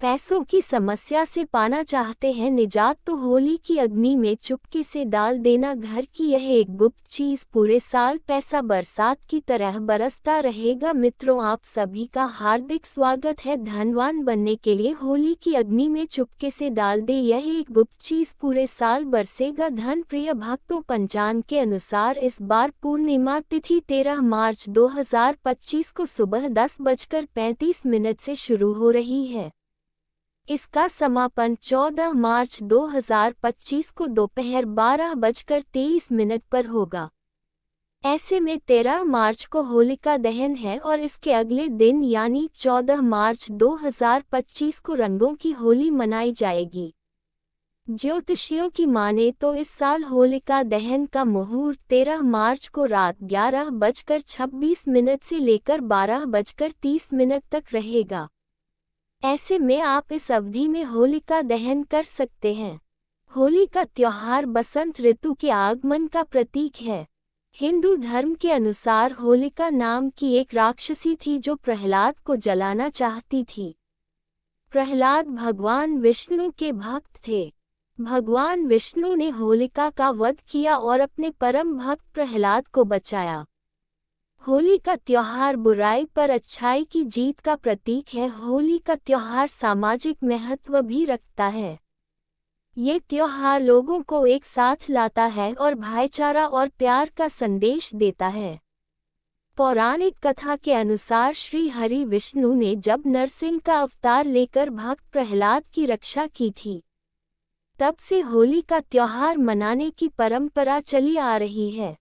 पैसों की समस्या से पाना चाहते हैं निजात तो होली की अग्नि में चुपके से डाल देना घर की यह एक गुप्त चीज पूरे साल पैसा बरसात की तरह बरसता रहेगा। मित्रों, आप सभी का हार्दिक स्वागत है। धनवान बनने के लिए होली की अग्नि में चुपके से डाल दे यह एक गुप्त चीज पूरे साल बरसेगा धन। प्रिय भक्तों, पंचांग के अनुसार इस बार पूर्णिमा तिथि 13 मार्च 2025 को सुबह 10:35 से शुरू हो रही है। इसका समापन 14 मार्च 2025 को दोपहर 12:23 पर होगा। ऐसे में 13 मार्च को होलिका दहन है और इसके अगले दिन यानी 14 मार्च 2025 को रंगों की होली मनाई जाएगी। ज्योतिषियों की माने तो इस साल होलिका दहन का मुहूर्त 13 मार्च को रात 11:26 से लेकर 12:30 तक रहेगा। ऐसे में आप इस अवधि में होलिका दहन कर सकते हैं। होली का त्योहार बसंत ऋतु के आगमन का प्रतीक है। हिंदू धर्म के अनुसार होलिका नाम की एक राक्षसी थी जो प्रहलाद को जलाना चाहती थी। प्रहलाद भगवान विष्णु के भक्त थे। भगवान विष्णु ने होलिका का वध किया और अपने परम भक्त प्रहलाद को बचाया। होली का त्योहार बुराई पर अच्छाई की जीत का प्रतीक है। होली का त्योहार सामाजिक महत्व भी रखता है। ये त्योहार लोगों को एक साथ लाता है और भाईचारा और प्यार का संदेश देता है। पौराणिक कथा के अनुसार श्री हरि विष्णु ने जब नरसिंह का अवतार लेकर भक्त प्रहलाद की रक्षा की थी, तब से होली का त्योहार मनाने की परंपरा चली आ रही है।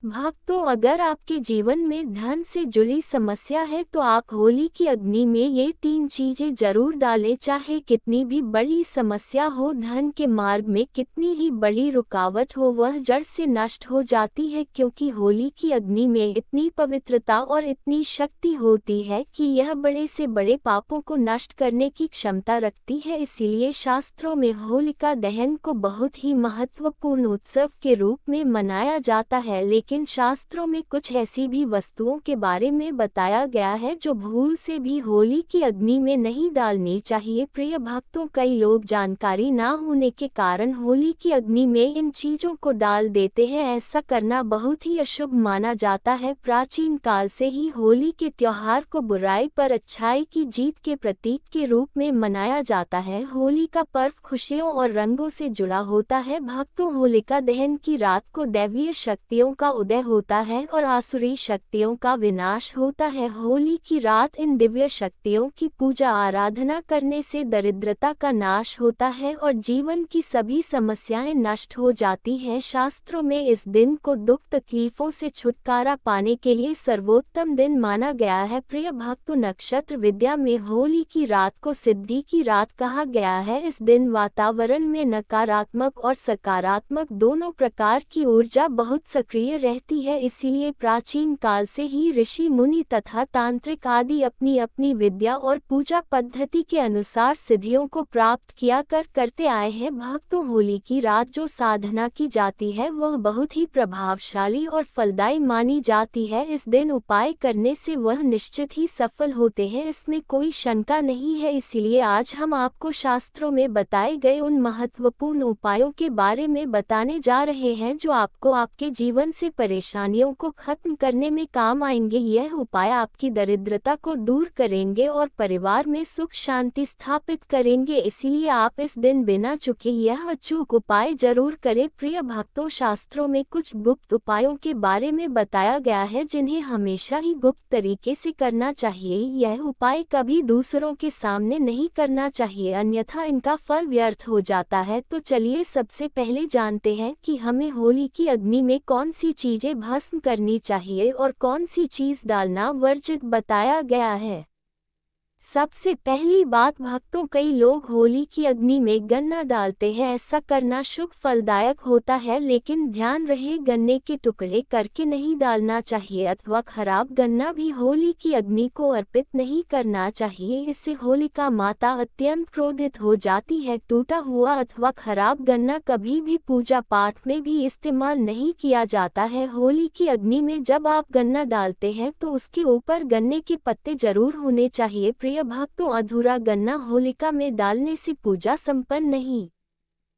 भक्तों, अगर आपके जीवन में धन से जुड़ी समस्या है तो आप होली की अग्नि में ये 3 चीजें जरूर डालें। चाहे कितनी भी बड़ी समस्या हो, धन के मार्ग में कितनी ही बड़ी रुकावट हो, वह जड़ से नष्ट हो जाती है, क्योंकि होली की अग्नि में इतनी पवित्रता और इतनी शक्ति होती है कि यह बड़े से बड़े पापों को नष्ट करने की क्षमता रखती है। इसीलिए शास्त्रों में होलिका दहन को बहुत ही महत्वपूर्ण उत्सव के रूप में मनाया जाता है। लेकिन शास्त्रों में कुछ ऐसी भी वस्तुओं के बारे में बताया गया है जो भूल से भी होली की अग्नि में नहीं डालनी चाहिए। प्रिय भक्तों, कई लोग जानकारी ना होने के कारण होली की अग्नि में इन चीजों को डाल देते हैं। ऐसा करना बहुत ही अशुभ माना जाता है। प्राचीन काल से ही होली के त्योहार को बुराई पर अच्छाई की जीत के प्रतीक के रूप में मनाया जाता है। होली का पर्व खुशियों और रंगों से जुड़ा होता है। भक्तों, होलिका दहन की रात को दैवीय शक्तियों का उदय होता है और आसुरी शक्तियों का विनाश होता है। होली की रात इन दिव्य शक्तियों की पूजा आराधना करने से दरिद्रता का नाश होता है और जीवन की सभी समस्याएं नष्ट हो जाती हैं। शास्त्रों में इस दिन को दुख तकलीफों से छुटकारा पाने के लिए सर्वोत्तम दिन माना गया है। प्रिय भक्तों, नक्षत्र विद्या में होली की रात को सिद्धि की रात कहा गया है। इस दिन वातावरण में नकारात्मक और सकारात्मक दोनों प्रकार की ऊर्जा बहुत सक्रिय रहती है। इसीलिए प्राचीन काल से ही ऋषि मुनि तथा तांत्रिक आदि अपनी अपनी विद्या और पूजा पद्धति के अनुसार सिद्धियों को प्राप्त किया करते आए हैं। भक्तों, होली की रात जो साधना की जाती है वह बहुत ही प्रभावशाली और फलदायी मानी जाती है। इस दिन उपाय करने से वह निश्चित ही सफल होते हैं, इसमें कोई शंका नहीं है। इसीलिए आज हम आपको शास्त्रों में बताए गए उन महत्वपूर्ण उपायों के बारे में बताने जा रहे हैं जो आपको आपके जीवन से परेशानियों को खत्म करने में काम आएंगे। यह उपाय आपकी दरिद्रता को दूर करेंगे और परिवार में सुख शांति स्थापित करेंगे। इसीलिए आप इस दिन बिना चूके यह अचूक उपाय जरूर करें। प्रिय भक्तों, शास्त्रों में कुछ गुप्त उपायों के बारे में बताया गया है जिन्हें हमेशा ही गुप्त तरीके से करना चाहिए। यह उपाय कभी दूसरों के सामने नहीं करना चाहिए, अन्यथा इनका फल व्यर्थ हो जाता है। तो चलिए सबसे पहले जानते हैं कि हमें होली की अग्नि में कौन सी चीजें भस्म करनी चाहिए और कौन सी चीज डालना वर्जित बताया गया है। सबसे पहली बात भक्तों, कई लोग होली की अग्नि में गन्ना डालते हैं। ऐसा करना शुभ फलदायक होता है, लेकिन ध्यान रहे गन्ने के टुकड़े करके नहीं डालना चाहिए अथवा खराब गन्ना भी होली की अग्नि को अर्पित नहीं करना चाहिए। इससे होलिका माता अत्यंत क्रोधित हो जाती है। टूटा हुआ अथवा खराब गन्ना कभी भी पूजा पाठ में भी इस्तेमाल नहीं किया जाता है। होली की अग्नि में जब आप गन्ना डालते हैं तो उसके ऊपर गन्ने के पत्ते जरूर होने चाहिए। प्रिय प्रिय भक्तों, अधूरा गन्ना होलिका में डालने से पूजा संपन्न नहीं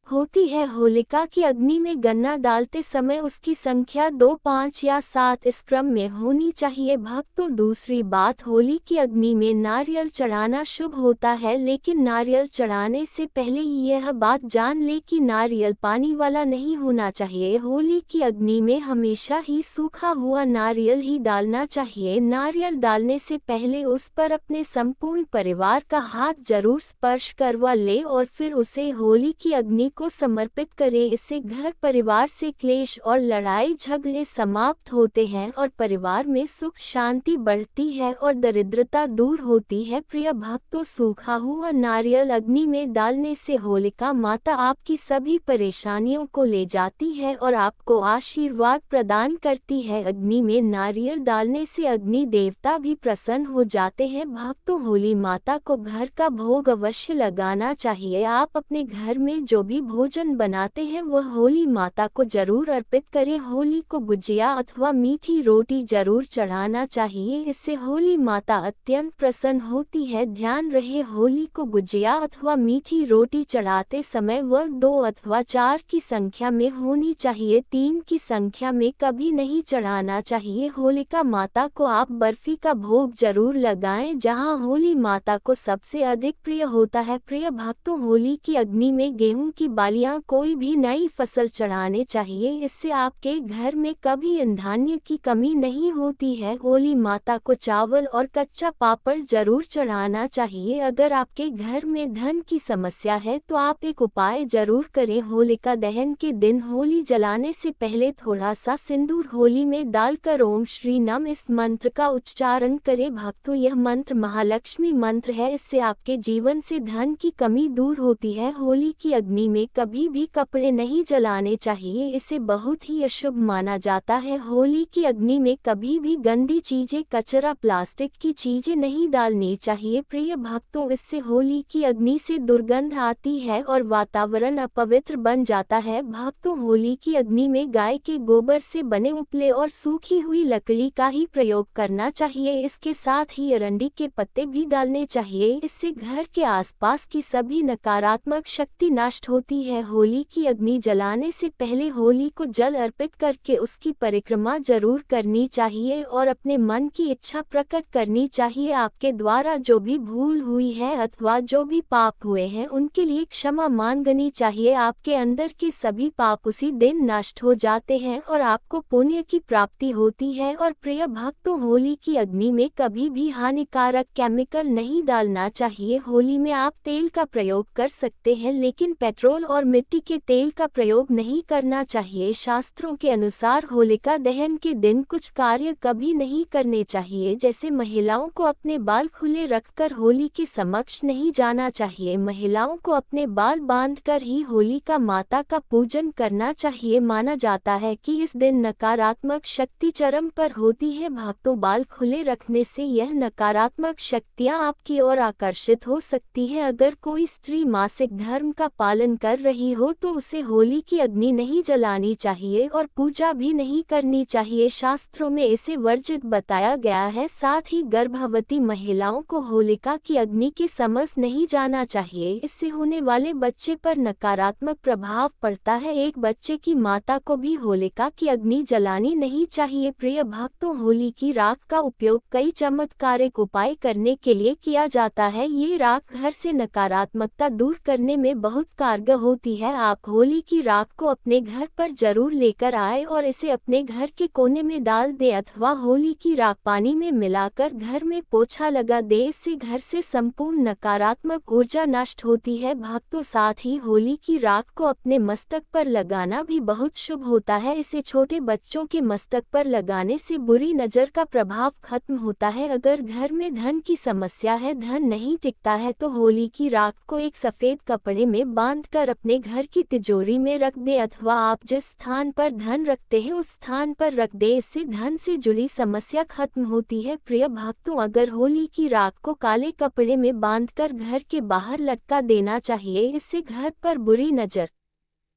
होती है। होलिका की अग्नि में गन्ना डालते समय उसकी संख्या 2, 5 या 7 इस क्रम में होनी चाहिए। भक्तों, दूसरी बात, होली की अग्नि में नारियल चढ़ाना शुभ होता है, लेकिन नारियल चढ़ाने से पहले यह बात जान ले कि नारियल पानी वाला नहीं होना चाहिए। होली की अग्नि में हमेशा ही सूखा हुआ नारियल ही डालना चाहिए। नारियल डालने से पहले उस पर अपने संपूर्ण परिवार का हाथ जरूर स्पर्श करवा ले और फिर उसे होली की अग्नि को समर्पित करें। इससे घर परिवार से क्लेश और लड़ाई झगड़े समाप्त होते हैं और परिवार में सुख शांति बढ़ती है और दरिद्रता दूर होती है। प्रिय भक्तों, सूखा हुआ नारियल अग्नि में डालने से होलिका माता आपकी सभी परेशानियों को ले जाती है और आपको आशीर्वाद प्रदान करती है। अग्नि में नारियल डालने से अग्नि देवता भी प्रसन्न हो जाते हैं। भक्तों, होली माता को घर का भोग अवश्य लगाना चाहिए। आप अपने घर में जो भी भोजन बनाते हैं वह होली माता को जरूर अर्पित करें। होली को गुजिया अथवा मीठी रोटी जरूर चढ़ाना चाहिए, इससे होली माता अत्यंत प्रसन्न होती है। ध्यान रहे, होली को गुजिया अथवा मीठी रोटी चढ़ाते समय वह 2 अथवा 4 की संख्या में होनी चाहिए, 3 की संख्या में कभी नहीं चढ़ाना चाहिए। होलिका माता को आप बर्फी का भोग जरूर लगाएं, जहां होली माता को सबसे अधिक प्रिय होता है। प्रिय भक्तों, होली की अग्नि में गेहूं की बालियां कोई भी नई फसल चढ़ाने चाहिए, इससे आपके घर में कभी ईंधन की कमी नहीं होती है। होली माता को चावल और कच्चा पापड़ जरूर चढ़ाना चाहिए। अगर आपके घर में धन की समस्या है तो आप एक उपाय जरूर करें। होलिका दहन के दिन होली जलाने से पहले थोड़ा सा सिंदूर होली में डालकर ओम श्री नम इस मंत्र का उच्चारण करें। भक्तों, यह मंत्र महालक्ष्मी मंत्र है, इससे आपके जीवन से धन की कमी दूर होती है। होली की अग्नि में कभी भी कपड़े नहीं जलाने चाहिए, इसे बहुत ही अशुभ माना जाता है। होली की अग्नि में कभी भी गंदी चीजें, कचरा, प्लास्टिक की चीजें नहीं डालनी चाहिए। प्रिय भक्तों, इससे होली की अग्नि से दुर्गंध आती है और वातावरण अपवित्र बन जाता है। भक्तों, होली की अग्नि में गाय के गोबर से बने उपले और सूखी हुई लकड़ी का ही प्रयोग करना चाहिए। इसके साथ ही अरंडी के पत्ते भी डालने चाहिए, इससे घर के आसपास की सभी नकारात्मक शक्ति नष्ट होती है। होली की अग्नि जलाने से पहले होली को जल अर्पित करके उसकी परिक्रमा जरूर करनी चाहिए और अपने मन की इच्छा प्रकट करनी चाहिए। आपके द्वारा जो भी भूल हुई है अथवा जो भी पाप हुए हैं उनके लिए क्षमा मांगनी चाहिए। आपके अंदर के सभी पाप उसी दिन नष्ट हो जाते हैं और आपको पुण्य की प्राप्ति होती है। और प्रिय भक्तों, होली की अग्नि में कभी भी हानिकारक केमिकल नहीं डालना चाहिए। होली में आप तेल का प्रयोग कर सकते हैं, लेकिन पेट्रोल और मिट्टी के तेल का प्रयोग नहीं करना चाहिए। शास्त्रों के अनुसार होलिका दहन के दिन कुछ कार्य कभी नहीं करने चाहिए, जैसे महिलाओं को अपने बाल खुले रखकर होली के समक्ष नहीं जाना चाहिए। महिलाओं को अपने बाल बांधकर ही होलिका माता का पूजन करना चाहिए। माना जाता है कि इस दिन नकारात्मक शक्ति चरम पर होती है। भक्तों, बाल खुले रखने से यह नकारात्मक शक्तियां आपकी ओर आकर्षित हो सकती है। अगर कोई स्त्री मासिक धर्म का पालन कर रही हो तो उसे होली की अग्नि नहीं जलानी चाहिए और पूजा भी नहीं करनी चाहिए। शास्त्रों में इसे वर्जित बताया गया है। साथ ही गर्भवती महिलाओं को होलिका की अग्नि के समक्ष नहीं जाना चाहिए, इससे होने वाले बच्चे पर नकारात्मक प्रभाव पड़ता है। एक बच्चे की माता को भी होलिका की अग्नि जलानी नहीं चाहिए। प्रिय भक्तों, होली की राख का उपयोग कई चमत्कारिक उपाय करने के लिए किया जाता है। ये राख घर से नकारात्मकता दूर करने में बहुत कारगर होती है। आप होली की राख को अपने घर पर जरूर लेकर आए और इसे अपने घर के कोने में डाल दे अथवा होली की राख पानी में मिलाकर घर में पोछा लगा दे। इससे घर से संपूर्ण नकारात्मक ऊर्जा नष्ट होती है। भक्तों, साथ ही होली की राख को अपने मस्तक पर लगाना भी बहुत शुभ होता है। इसे छोटे बच्चों के मस्तक पर लगाने से बुरी नजर का प्रभाव खत्म होता है। अगर घर में धन की समस्या है, धन नहीं टिकता है, तो होली की राख को एक सफेद कपड़े में बांधकर अपने घर की तिजोरी में रख दे अथवा आप जिस स्थान पर धन रखते हैं उस स्थान पर रख दे। इससे धन से जुड़ी समस्या खत्म होती है। प्रिय भक्तों, अगर होली की राख को काले कपड़े में बांधकर घर के बाहर लटका देना चाहिए, इससे घर पर बुरी नजर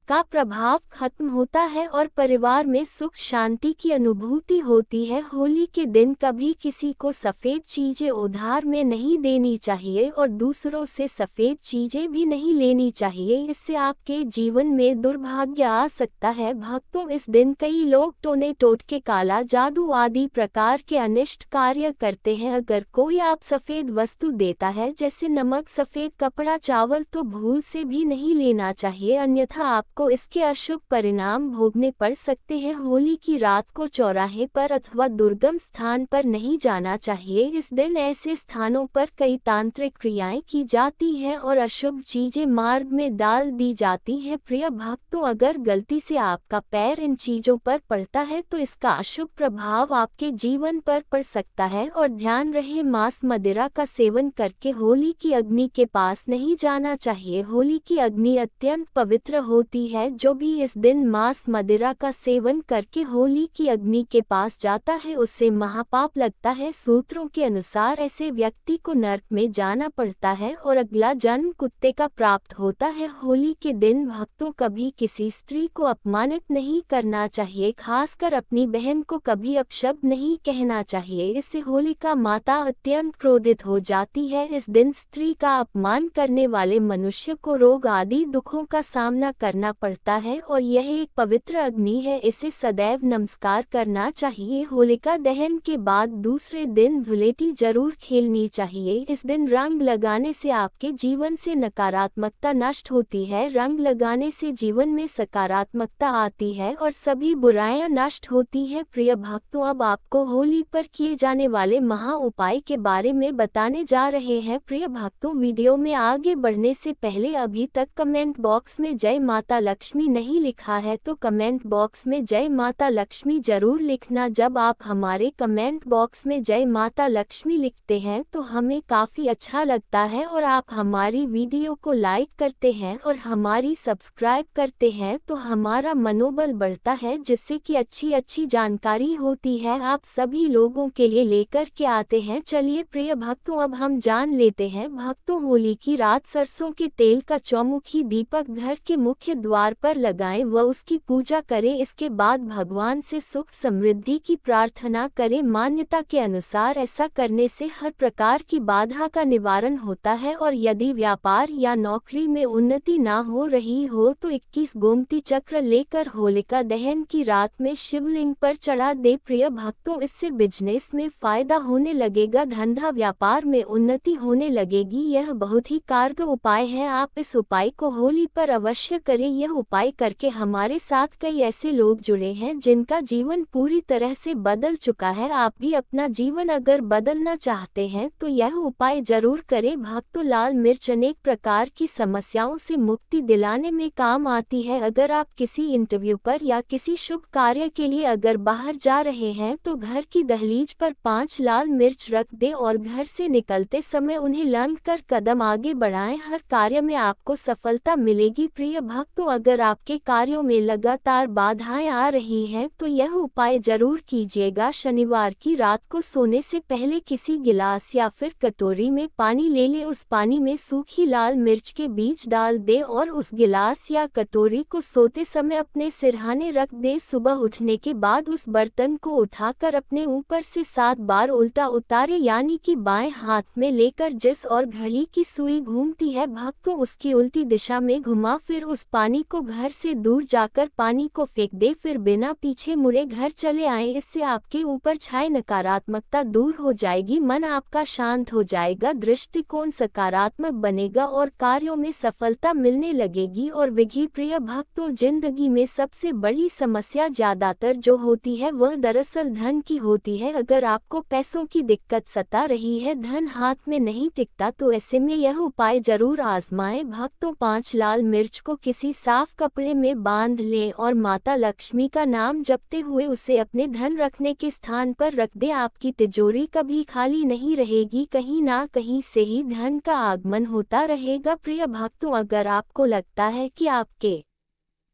का प्रभाव खत्म होता है और परिवार में सुख शांति की अनुभूति होती है। होली के दिन कभी किसी को सफ़ेद चीज़ें उधार में नहीं देनी चाहिए और दूसरों से सफ़ेद चीज़ें भी नहीं लेनी चाहिए, इससे आपके जीवन में दुर्भाग्य आ सकता है। भक्तों, इस दिन कई लोग टोने टोटके, काला जादू आदि प्रकार के अनिष्ट कार्य करते हैं। अगर कोई आप सफ़ेद वस्तु देता है जैसे नमक, सफ़ेद कपड़ा, चावल, तो भूल से भी नहीं लेना चाहिए, अन्यथा आपको इसके अशुभ परिणाम भोगने पड़ सकते हैं। होली की रात को चौराहे पर अथवा दुर्गम स्थान पर नहीं जाना चाहिए। इस दिन ऐसे स्थानों पर कई तांत्रिक क्रियाएं की जाती हैं और अशुभ चीजें मार्ग में डाल दी जाती हैं। प्रिय भक्तों, अगर गलती से आपका पैर इन चीजों पर पड़ता है तो इसका अशुभ प्रभाव आपके जीवन पर पड़ सकता है। और ध्यान रहे, मांस मदिरा का सेवन करके होली की अग्नि के पास नहीं जाना चाहिए। होली की अग्नि अत्यंत पवित्र होती है। जो भी इस दिन मांस मदिरा का सेवन करके होली की अग्नि के पास जाता है उससे महापाप लगता है। सूत्रों के अनुसार ऐसे व्यक्ति को नरक में जाना पड़ता है और अगला जन्म कुत्ते का प्राप्त होता है। होली के दिन भक्तों, कभी किसी स्त्री को अपमानित नहीं करना चाहिए, खासकर अपनी बहन को कभी अपशब्द नहीं कहना चाहिए, इससे होलिका माता अत्यंत क्रोधित हो जाती है। इस दिन स्त्री का अपमान करने वाले मनुष्य को रोग आदि दुखों का सामना करना पड़ता है और यह एक पवित्र अग्नि है, इसे सदैव नमस्कार करना चाहिए। होलिका दहन के बाद दूसरे दिन धुलेटी जरूर खेलनी चाहिए। इस दिन रंग लगाने से आपके जीवन से नकारात्मकता नष्ट होती है, रंग लगाने से जीवन में सकारात्मकता आती है और सभी बुराइयां नष्ट होती है। प्रिय भक्तों, अब आपको होली पर किए जाने वाले महा उपाय के बारे में बताने जा रहे हैं। प्रिय भक्तों, वीडियो में आगे बढ़ने से पहले अभी तक कमेंट बॉक्स में जय माता लक्ष्मी नहीं लिखा है तो कमेंट बॉक्स में जय माता लक्ष्मी जरूर लिखना। जब आप हमारे कमेंट बॉक्स में जय माता लक्ष्मी लिखते हैं तो हमें काफ़ी अच्छा लगता है और आप हमारी वीडियो को लाइक करते हैं और हमारी सब्सक्राइब करते हैं तो हमारा मनोबल बढ़ता है, जिससे कि अच्छी अच्छी जानकारी होती है आप सभी लोगों के लिए लेकर के आते हैं। चलिए प्रिय भक्तों, अब हम जान लेते हैं। भक्तों, होली की रात सरसों के तेल का चौमुखी दीपक घर के मुख्य द्वार पर लगाएं व उसकी पूजा करें। इसके बाद भगवान से सुख समृद्धि की प्रार्थना करें। मान्यता के अनुसार ऐसा करने से हर प्रकार की बाधा का निवारण होता है और यदि व्यापार या नौकरी में उन्नति ना हो रही हो तो 21 गोमती चक्र लेकर होलिका दहन की रात में शिवलिंग पर चढ़ा दे। प्रिय भक्तों, इससे बिजनेस में फायदा होने लगेगा, धंधा व्यापार में उन्नति होने लगेगी। यह बहुत ही कारगर उपाय है, आप इस उपाय को होली पर अवश्य करें। यह उपाय करके हमारे साथ कई ऐसे लोग जुड़े हैं जिनका जीवन पूरी तरह से बदल चुका है। आप भी अपना जीवन अगर बदलना चाहते हैं तो यह उपाय जरूर करें। भक्तों, लाल मिर्च अनेक प्रकार की समस्याओं से मुक्ति दिलाने में काम आती है। अगर आप किसी इंटरव्यू पर या किसी शुभ कार्य के लिए अगर बाहर जा रहे हैं तो घर की दहलीज पर 5 लाल मिर्च रख दें और घर से निकलते समय उन्हें लांघ कर कदम आगे बढ़ाएं। हर कार्य में आपको सफलता मिलेगी। प्रिय भक्तों, अगर आपके कार्यों में लगातार बाधाएं आ रही हैं तो यह उपाय जरूर कीजिएगा। शनिवार की रात को सोने से पहले किसी गिलास या फिर कटोरी में पानी ले लें, उस पानी में सूखी लाल मिर्च के बीज डाल दें और उस गिलास या कटोरी को सोते समय अपने सिरहाने रख दें। सुबह उठने के बाद उस बर्तन को उठाकर अपने ऊपर से 7 बार उल्टा उतारे, यानी कि बाएं हाथ में लेकर जिस और घड़ी की सुई घूमती है भक्तों उसकी उल्टी दिशा में घुमा, फिर उस पानी को घर से दूर जाकर पानी को फेंक दे, फिर बिना पीछे मुड़े घर चले आए। इससे आपके ऊपर छाए नकारात्मकता दूर हो जाएगी, मन आपका शांत हो जाएगा, दृष्टिकोण सकारात्मक बनेगा और कार्यों में सफलता मिलने लगेगी। और विधि प्रिय भक्तों, जिंदगी में सबसे बड़ी समस्या ज्यादातर जो होती है वह दरअसल धन की होती है। अगर आपको पैसों की दिक्कत सता रही है, धन हाथ में नहीं टिकता, तो ऐसे में यह उपाय जरूर आजमाएं। भक्तों, 5 लाल मिर्च को किसी साफ कपड़े में बांध लें और माता लक्ष्मी का नाम जपते हुए उसे अपने धन रखने के स्थान पर रख दें। आपकी तिजोरी कभी खाली नहीं रहेगी, कहीं ना कहीं से ही धन का आगमन होता रहेगा। प्रिय भक्तों, अगर आपको लगता है कि आपके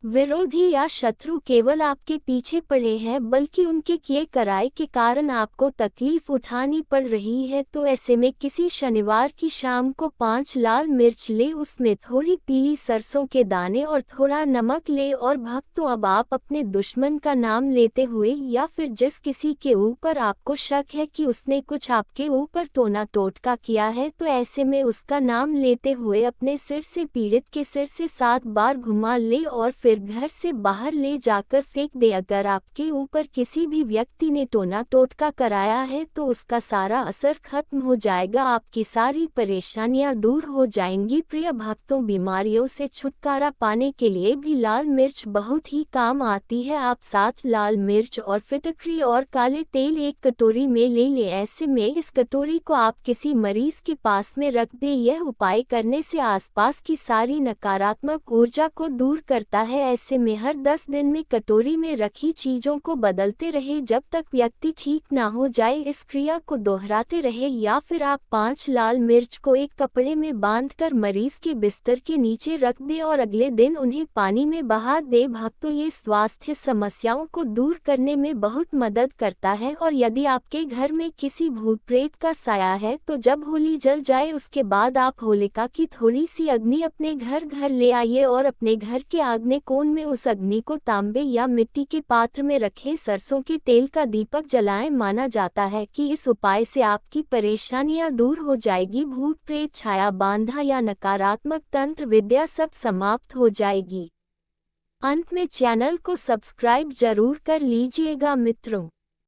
विरोधी या शत्रु केवल आपके पीछे पड़े हैं, बल्कि उनके किए कराए के कारण आपको तकलीफ उठानी पड़ रही है। तो ऐसे में किसी शनिवार की शाम को 5 लाल मिर्च ले, उसमें थोड़ी पीली सरसों के दाने और थोड़ा नमक ले और भक्तों अब आप अपने दुश्मन का नाम लेते हुए या फिर जिस किसी के ऊपर आपको शक है कि उसने कुछ आपके ऊपर टोना टोटका किया है, तो ऐसे में उसका नाम लेते हुए अपने सिर से पीड़ित के सिर से 7 बार घुमा ले और फिर घर से बाहर ले जाकर फेंक दे। अगर आपके ऊपर किसी भी व्यक्ति ने टोना टोटका कराया है तो उसका सारा असर खत्म हो जाएगा, आपकी सारी परेशानियां दूर हो जाएंगी। प्रिय भक्तों, बीमारियों से छुटकारा पाने के लिए भी लाल मिर्च बहुत ही काम आती है। आप 7 लाल मिर्च और फिटकरी और काले तेल एक कटोरी में ले लें। ऐसे में इस कटोरी को आप किसी मरीज के पास में रख दें। यह उपाय करने से आसपास की सारी नकारात्मक ऊर्जा को दूर करता है। ऐसे में हर 10 दिन में कटोरी में रखी चीजों को बदलते रहे जब तक व्यक्ति ठीक ना हो जाए। इस क्रिया को दोहराते रहे। या फिर आप 5 लाल मिर्च को एक कपड़े में बांधकर मरीज के बिस्तर के नीचे रख दें और अगले दिन उन्हें पानी में बहा दे। भक्तों, ये स्वास्थ्य समस्याओं को दूर करने में बहुत मदद करता है। और यदि आपके घर में किसी भूत प्रेत का साया है तो जब होली जल जाए उसके बाद आप होलिका की थोड़ी सी अग्नि अपने घर ले आइए और अपने घर के आग्ने कोण में उस अग्नि को तांबे या मिट्टी के पात्र में रखें। सरसों के तेल का दीपक जलाएं। माना जाता है कि इस उपाय से आपकी परेशानियां दूर हो जाएगी, भूत प्रेत छाया बांधा या नकारात्मक तंत्र विद्या सब समाप्त हो जाएगी। अंत में चैनल को सब्सक्राइब जरूर कर लीजिएगा मित्रों।